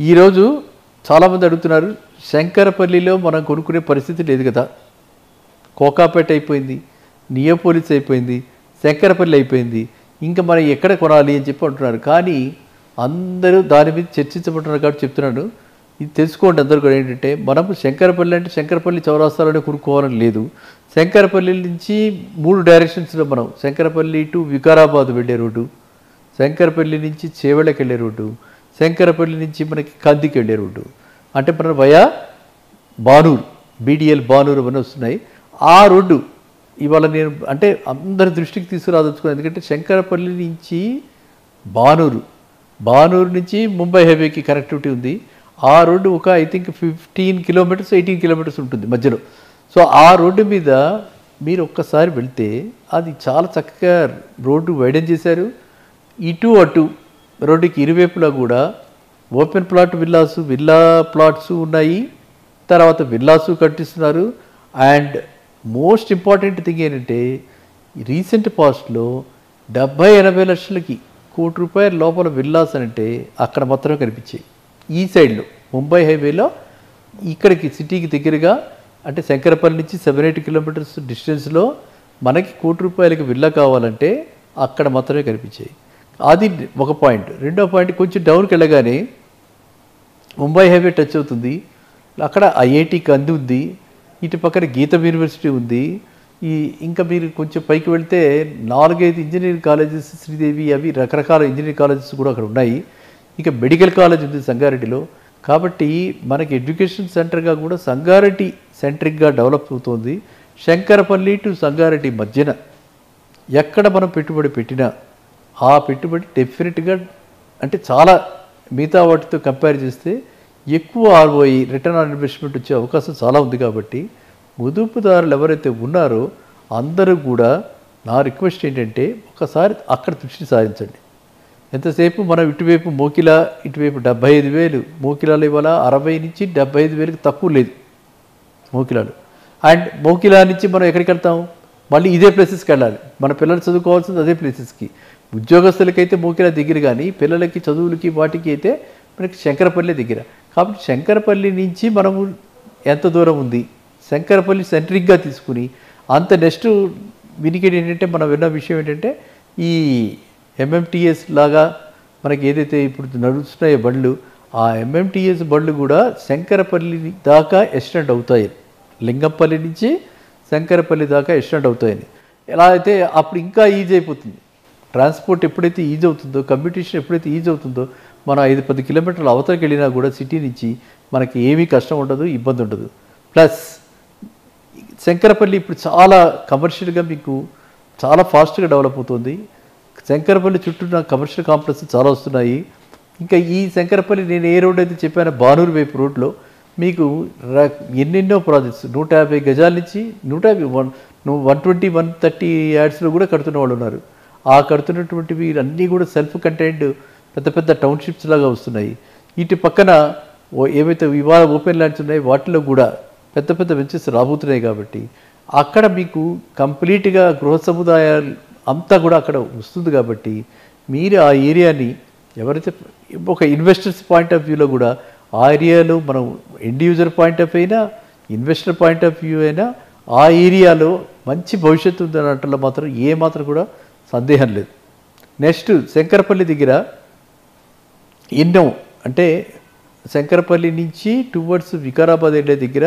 ఈరోజు చాలామంది అడుగుతున్నారు, శంకరపల్లిలో మనం కొనుక్కునే పరిస్థితి లేదు కదా, కోకాపేట అయిపోయింది, నియోపోలిస్ అయిపోయింది, శంకరపల్లి అయిపోయింది, ఇంకా మనం ఎక్కడ కొనాలి అని చెప్పి అంటున్నారు. కానీ అందరూ దాని మీద చర్చించబడుతున్నారు కాబట్టి చెప్తున్నాను, ఇది తెలుసుకోండి అందరూ కూడా. ఏంటంటే మనము శంకరపల్లి అంటే శంకరపల్లి చౌరాస్తాలోనే కొనుక్కోవాలని లేదు. శంకరపల్లి నుంచి 3 డైరెక్షన్స్లో మనం శంకరపల్లి టు వికారాబాద్ వెళ్ళే రోడ్డు, శంకరపల్లి నుంచి చేవెళ్ళకి వెళ్ళే రోడ్డు, శంకరపల్లి నుంచి మనకి కందికి వెళ్ళే రోడ్డు, అంటే మన వయా బానూరు, బీడిఎల్ బానూరు అవన్నీ వస్తున్నాయి. ఆ రోడ్డు ఇవాళ నేను అంటే అందరి దృష్టికి తీసుకురాదలుచుకున్నాను. ఎందుకంటే శంకరపల్లి నుంచి బానూరు నుంచి ముంబై హైవేకి కనెక్టివిటీ ఉంది. ఆ రోడ్డు ఒక ఐ థింక్ 15 కిలోమీటర్స్ 18 కిలోమీటర్స్ ఉంటుంది మధ్యలో. సో ఆ రోడ్డు మీద మీరు ఒక్కసారి వెళ్తే అది చాలా చక్కగా రోడ్డు వైడెన్ చేశారు. ఇటు అటు రోడ్డుకి ఇరువైపులా కూడా ఓపెన్ ప్లాట్ విల్లా ప్లాట్స్ ఉన్నాయి, తర్వాత విల్లాసు కట్టిస్తున్నారు. అండ్ మోస్ట్ ఇంపార్టెంట్ థింగ్ ఏంటంటే రీసెంట్ పాస్ట్లో 70-80 లక్షలకి ₹1,00,00,000 లోపల విల్లాస్ అంటే అక్కడ మాత్రమే కనిపించాయి. ఈ సైడ్లో ముంబై హైవేలో ఇక్కడికి సిటీకి దగ్గరగా, అంటే శంకరపల్లి నుంచి 7-8 కిలోమీటర్స్ డిస్టెన్స్లో మనకి ₹1,00,00,000 విల్లా కావాలంటే అక్కడ మాత్రమే కనిపించాయి. అది ఒక పాయింట్. రెండో పాయింట్, కొంచెం డౌన్కి వెళ్ళగానే ముంబై హైవే టచ్ అవుతుంది. అక్కడ ఐఐటి కంది ఉంది, ఇటు పక్కన గీతం యూనివర్సిటీ ఉంది. ఇంకా మీరు కొంచెం పైకి వెళ్తే 4-5 ఇంజనీరింగ్ కాలేజెస్, శ్రీదేవి, అవి రకరకాల ఇంజనీరింగ్ కాలేజెస్ కూడా అక్కడ ఉన్నాయి. ఇంకా మెడికల్ కాలేజ్ ఉంది సంగారెడ్డిలో. కాబట్టి మనకి ఎడ్యుకేషన్ సెంటర్గా కూడా సంగారెడ్డి సెంట్రిక్గా డెవలప్ అవుతుంది. శంకరపల్లి టు సంగారెడ్డి మధ్యన ఎక్కడ మనం పెట్టుబడి పెట్టినా ఆ పెట్టుబడి డెఫినెట్గా అంటే చాలా మిగతా వాటితో కంపేర్ చేస్తే ఎక్కువ ఆర్ఓఐ, రిటర్న్ ఆన్ ఇన్వెస్ట్మెంట్ వచ్చే అవకాశం చాలా ఉంది. కాబట్టి ముదుపుదారులు ఎవరైతే ఉన్నారో అందరూ కూడా నా రిక్వెస్ట్ ఏంటంటే ఒకసారి అక్కడ దృష్టి సారించండి. ఎంతసేపు మనం ఇటువైపు మోకిలా, ఇటువైపు 75,000, మోకిలాలు ఇవాళ 60 నుంచి 75,000కి తక్కువ లేదు మోకిలాలు. అండ్ మోకిలా నుంచి మనం ఎక్కడికి వెళ్తాం, మళ్ళీ ఇదే ప్లేసెస్కి వెళ్ళాలి. మన పిల్లలు చదువుకోవాల్సింది అదే ప్లేసెస్కి. ఉద్యోగస్తులకైతే మోకిలా దగ్గర, కానీ పిల్లలకి చదువులకి వాటికి అయితే మనకి శంకరపల్లి దగ్గర. కాబట్టి శంకరపల్లి నుంచి మనము ఎంత దూరం ఉంది, శంకరపల్లి సెంట్రిక్గా తీసుకుని అంత నెక్స్ట్ వినికిడి ఏంటంటే మనం విన్న విషయం ఏంటంటే ఈ ఎంఎంటీఎస్ లాగా మనకి ఏదైతే ఇప్పుడు నడుస్తున్నాయో బండ్లు, ఆ ఎంఎంటీఎస్ బండ్లు కూడా శంకరపల్లి దాకా ఎక్స్టెండ్ అవుతాయి. లింగంపల్లి నుంచి శంకరపల్లి దాకా ఎక్స్టెండ్ అవుతాయని. ఎలా అయితే అప్పుడు ఇంకా ఈజీ అయిపోతుంది. ట్రాన్స్పోర్ట్ ఎప్పుడైతే ఈజీ అవుతుందో, కమ్యూనికేషన్ ఎప్పుడైతే ఈజీ అవుతుందో, మనం 5-10 కిలోమీటర్ల అవతలకి వెళ్ళినా కూడా సిటీ నుంచి మనకి ఏమీ కష్టం ఉండదు, ఇబ్బంది ఉండదు. ప్లస్ శంకరపల్లి ఇప్పుడు చాలా కమర్షియల్గా మీకు చాలా ఫాస్ట్గా డెవలప్ అవుతుంది. శంకరపల్లి చుట్టూ నాకు కమర్షియల్ కాంప్లెక్స్ చాలా వస్తున్నాయి. ఇంకా ఈ శంకరపల్లి నేను ఏ రోడ్ అయితే చెప్పానో బానూరు వైపు రోడ్లో మీకు ఎన్నెన్నో ప్రాజెక్ట్స్ 150 గజాల నుంచి 120, 130 యార్డ్స్లో కూడా కడుతున్న వాళ్ళు ఉన్నారు. ఆ కడుతున్నటువంటివి అన్నీ కూడా సెల్ఫ్ కంటైన్డ్ పెద్ద పెద్ద టౌన్షిప్స్ లాగా వస్తున్నాయి. ఇటు పక్కన ఏవైతే ఇవాళ ఓపెన్ ల్యాండ్స్ ఉన్నాయో వాటిలో కూడా పెద్ద పెద్ద వెంచర్స్ రాబోతున్నాయి. కాబట్టి అక్కడ మీకు కంప్లీట్గా గృహ సముదాయాలు అంతా కూడా అక్కడ వస్తుంది. కాబట్టి మీరు ఆ ఏరియాని ఎవరైతే ఒక ఇన్వెస్టర్స్ పాయింట్ ఆఫ్ వ్యూలో కూడా ఆ ఏరియాలో మనం end user point of view అయినా, ఇన్వెస్టర్ పాయింట్ ఆఫ్ వ్యూ అయినా ఆ ఏరియాలో మంచి భవిష్యత్తు ఉందన్నట్లో మాత్రం ఏమాత్రం కూడా సందేహం లేదు. నెక్స్ట్ శంకరపల్లి దగ్గర ఎన్నో అంటే శంకరపల్లి నుంచి టువర్డ్స్ వికారాబాద్ వెళ్ళే దగ్గర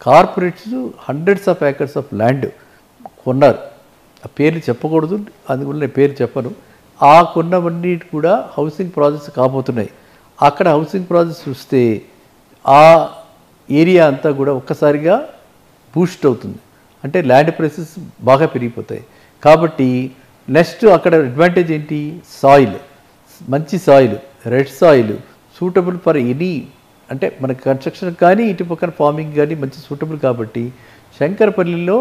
corporates hundreds of acres of land కొన్నారు. ఆ పేర్లు చెప్పకూడదు, అందువల్ల నేను పేరు చెప్పను. ఆ కొన్నవన్నీ కూడా హౌసింగ్ ప్రాజెక్ట్స్ కాబోతున్నాయి. అక్కడ హౌసింగ్ ప్రాజెక్ట్స్ వస్తే ఆ ఏరియా అంతా కూడా ఒక్కసారిగా బూస్ట్ అవుతుంది. అంటే ల్యాండ్ ప్రైసెస్ బాగా పెరిగిపోతాయి. కాబట్టి నెక్స్ట్ అక్కడ అడ్వాంటేజ్ ఏంటి, సాయిల్, మంచి soil, red soil, suitable for any అంటే మన కన్స్ట్రక్షన్ కానీ ఇటు పక్కన ఫార్మింగ్ కానీ మంచి సూటబుల్. కాబట్టి శంకరపల్లిలో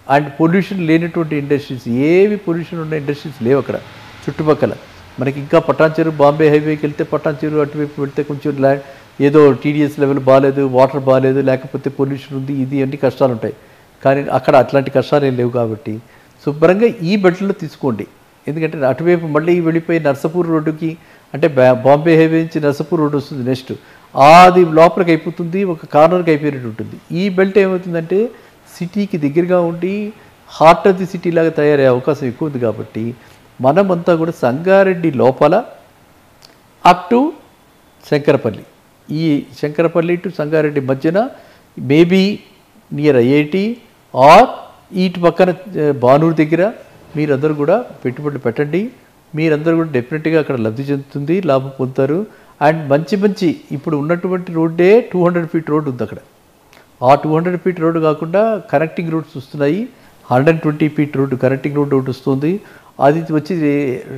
అండ్ పొల్యూషన్ లేనటువంటి ఇండస్ట్రీస్, ఏవి పొల్యూషన్ ఉన్న ఇండస్ట్రీస్ లేవు అక్కడ చుట్టుపక్కల. మనకి ఇంకా పటాన్చెరు బాంబే హైవేకి వెళ్తే పటాన్చెరు అటువైపు వెళ్తే కొంచెం ఏదో టీడీఎస్ లెవెల్ బాగాలేదు, వాటర్ బాగాలేదు, లేకపోతే పొల్యూషన్ ఉంది, ఇది అన్ని కష్టాలు ఉంటాయి. కానీ అక్కడ అట్లాంటి కష్టాలు ఏం లేవు. కాబట్టి శుభ్రంగా ఈ బెల్ట్లో తీసుకోండి. ఎందుకంటే అటువైపు మళ్ళీ వెళ్ళిపోయి నర్సపూర్ రోడ్డుకి అంటే బాంబే హైవే నుంచి నర్సాపూర్ రోడ్ వస్తుంది నెక్స్ట్, అది లోపలికి అయిపోతుంది, ఒక కార్నర్కి అయిపోయినట్టు ఉంటుంది. ఈ బెల్ట్ ఏమవుతుందంటే సిటీకి దగ్గరగా ఉండి హార్ట్ ఆఫ్ ది సిటీ లాగా తయారయ్యే అవకాశం ఎక్కువ ఉంది. కాబట్టి మనమంతా కూడా సంగారెడ్డి లోపల అప్ టు శంకరపల్లి, ఈ శంకరపల్లి టు సంగారెడ్డి మధ్యన మేబీ నియర్ ఐఐటి ఆర్ ఇటు పక్కన బానూరు దగ్గర మీరందరూ కూడా పెట్టుబడులు పెట్టండి. మీరందరూ కూడా డెఫినెట్గా అక్కడ లబ్ధి చెందుతుంది, లాభం పొందుతారు. అండ్ మంచి ఇప్పుడు ఉన్నటువంటి రోడ్డే 200 ఫీట్ రోడ్డు ఉంది అక్కడ. ఆ 200 ఫీట్ రోడ్డు కాకుండా కనెక్టింగ్ రోడ్స్ వస్తున్నాయి. 120 ఫీట్ రోడ్డు కనెక్టింగ్ రోడ్డు ఒకటి వస్తుంది. అది వచ్చి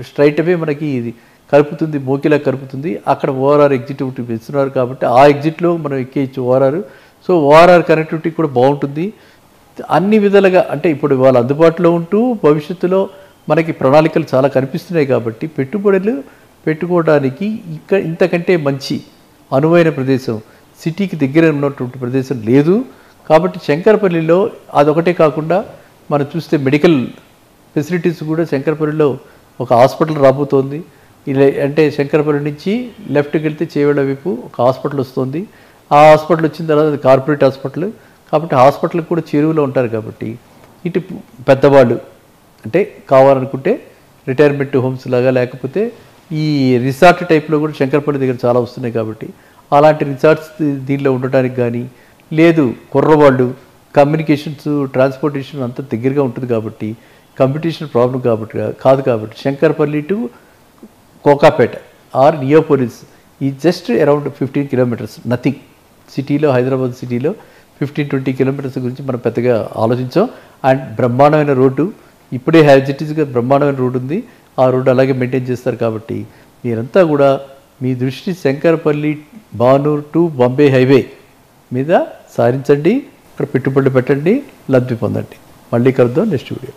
స్ట్రైట్ అవే మనకి ఇది కలుపుతుంది, మోకిలా కలుపుతుంది. అక్కడ ఓఆర్ఆర్ ఎగ్జిట్ ఒకటి ఇస్తున్నారు కాబట్టి ఆ ఎగ్జిట్లో మనం ఎక్కేయచ్చు ఓఆర్ఆర్. సో ఓఆర్ఆర్ కనెక్టివిటీ కూడా బాగుంటుంది. అన్ని విధాలుగా అంటే ఇప్పుడు వాళ్ళు అందుబాటులో ఉంటూ భవిష్యత్తులో మనకి ప్రణాళికలు చాలా కనిపిస్తున్నాయి. కాబట్టి పెట్టుబడులు పెట్టుకోవడానికి ఇంతకంటే మంచి అనువైన ప్రదేశం సిటీకి దగ్గర ఉన్నటువంటి ప్రదేశం లేదు. కాబట్టి శంకరపల్లిలో అదొకటే కాకుండా మనం చూస్తే మెడికల్ ఫెసిలిటీస్ కూడా శంకరపల్లిలో ఒక హాస్పిటల్ రాబోతోంది. ఇలా అంటే శంకరపల్లి నుంచి లెఫ్ట్కి వెళ్తే చేవేళ్ళ వైపు ఒక హాస్పిటల్ వస్తుంది. ఆ హాస్పిటల్ వచ్చిన తర్వాత అది కార్పొరేట్ హాస్పిటల్. కాబట్టి హాస్పిటల్కి కూడా చేరువలో ఉంటారు. కాబట్టి ఇటు పెద్దవాళ్ళు అంటే కావాలనుకుంటే రిటైర్మెంట్ హోమ్స్ లాగా, లేకపోతే ఈ రిసార్ట్ టైప్లో కూడా శంకరపల్లి దగ్గర చాలా వస్తున్నాయి. కాబట్టి అలాంటి రిసార్ట్స్ దీనిలో ఉండటానికి కానీ, లేదు కుర్రవాళ్ళు కమ్యూనికేషన్స్ ట్రాన్స్పోర్టేషన్ అంతా దగ్గరగా ఉంటుంది. కాబట్టి కంపిటీషన్ ప్రాబ్లం కాదు. కాబట్టి శంకరపల్లి టు కోకాపేట ఆర్ నియోపోలిస్ ఈ జస్ట్ అరౌండ్ 15 కిలోమీటర్స్, నథింగ్. సిటీలో హైదరాబాద్ సిటీలో 15-20 కిలోమీటర్స్ గురించి మనం పెద్దగా ఆలోచించాం. అండ్ బ్రహ్మాండమైన రోడ్డు ఇప్పుడే హ్యాజిటీస్గా బ్రహ్మాండమైన రోడ్డు ఉంది. ఆ రోడ్డు అలాగే మెయింటైన్ చేస్తారు. కాబట్టి మీరంతా కూడా మీ దృష్టి శంకరపల్లి బానూర్ టు బాంబే హైవే మీద సారించండి. అక్కడ పెట్టుబడులు పెట్టండి, లబ్ధి పొందండి. మళ్ళీ కలుద్దాం నెక్స్ట్ వీడియో.